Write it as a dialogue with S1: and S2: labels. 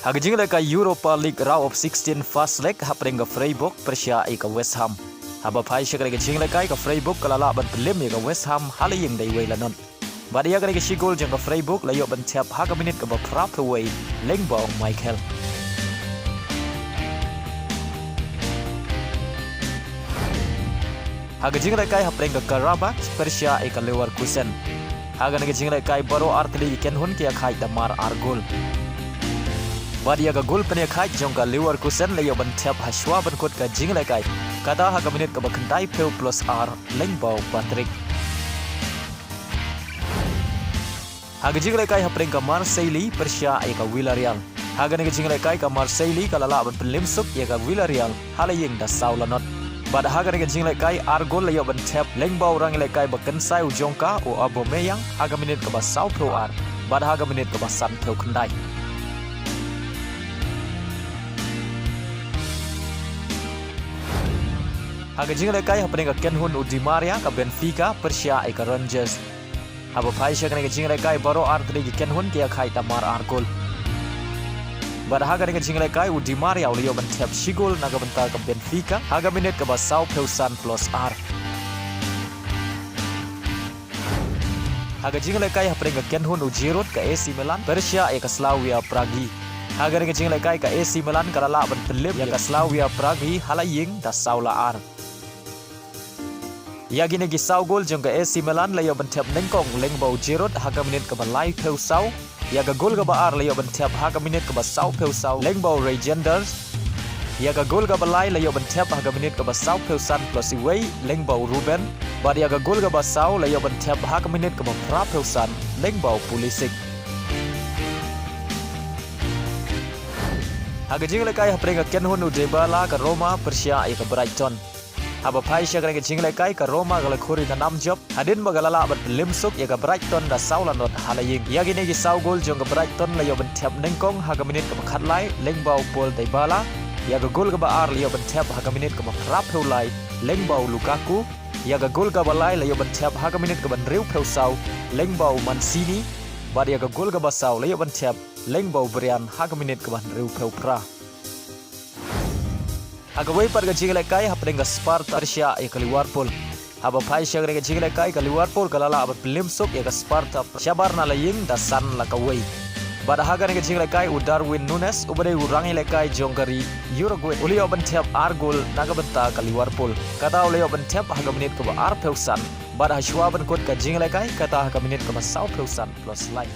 S1: Hagajing ka Europa League Round of 16 first leg hapring ka Freiburg Persia ka West Ham. Haba phai shakre ka jing ka Freiburg kalala ban pelim ka West Ham halaying dai wei lanon. Badia ka sigol jang ka Freiburg layo ban tap haga minit ka ba prap away lengbong Michael. Hagajing ka hapring ka Karabakh Persia ka Leverkusen. Haga jing ka baro artli ken hun kia khai damar argol. Badia ka gol pene khai jong ka Leverkusen layo ban tap haswa ban kot ka jing kai kada haga minit ka ba khandai peu plus r lengbong Patrick. Haga jing kai hapring ka Marseille Persia ka Villarreal. Haga jing kai ka Marseille ka lala ban pelim sup ka Villarreal halaying da saulanot. Bada haga jing kai argol layo ban tap lengbong rang kai ba kansai ujongka o Aubameyang haga minit ka ba sau pro r. Bada haga minit ka ba san peu khandai. Haga jing kai hapring ka Kenhun Di Maria ka Benfica Persia ka Rangers. Haba phai shak jing kai baro artri ki Kenhun kia khai tamar argol. Bada haga jing kai Di Maria uliyo ban tap sigol naga bentar ka Benfica haga minit ka ba sau peusan plus r. Haga jing kai hapring ka Kenhun Giroud ka AC Milan Persia ka Slavia Prague. Haga jing kai ka AC Milan kalala ban pelim ka Slavia Prague halaying da saula r. Yagine gi sau gol jong ka AC Milan layo ban tap nengkong lengbau Giroud haga minit ka ba lai peu sau yaga gol ka ba ar layo ban tap haga minit ka ba sau peu sau lengbau Regenders yaga gol ka ba lai layo ban tap haga minit ka ba sau peu san plus away lengbau Ruben bad yaga gol ka ba sau layo ban tap haga minit ka ba pra peu san lengbau Pulisic. Haga jing kai hapring ka Kenhun Dybala ka Roma Persia ka Brighton. Haba phai shak jing kai ka Roma gala khuri ka nam job hadin bagalala ban limsuk ka Brighton da saulanot halaying yagine gi sau gol jong ka Brighton layo ban tap nengkong haga minit ka khatlai lengbau Paul Dybala yaga gol ka ba ar layo ban tap haga minit ka prap hulai lengbau Lukaku yaga gol ka ba lai layo ban tap haga minit ka ban riu peu sau lengbau Mancini bad yaga gol ka ba sau layo ban tap lengbau Brian haga minit ka ban riu peu pra. Haga wei par ka jing kai hapring ka Sparta Persia ka Liverpool. Haba phai shak ka jing kai ka Liverpool ka lala ab pelim sok ka Sparta shabar na laying da san la ka wei. Bada haga ka jing kai Darwin Nunes ubade urang kai jongkari Uruguay ulio ban tap argol naga benta ka Liverpool. Kata ulio ban tap haga minit ka ba ar peusan. Bada hashwa ban kot ka jing kai kata haga minit ka ba sau peusan plus like.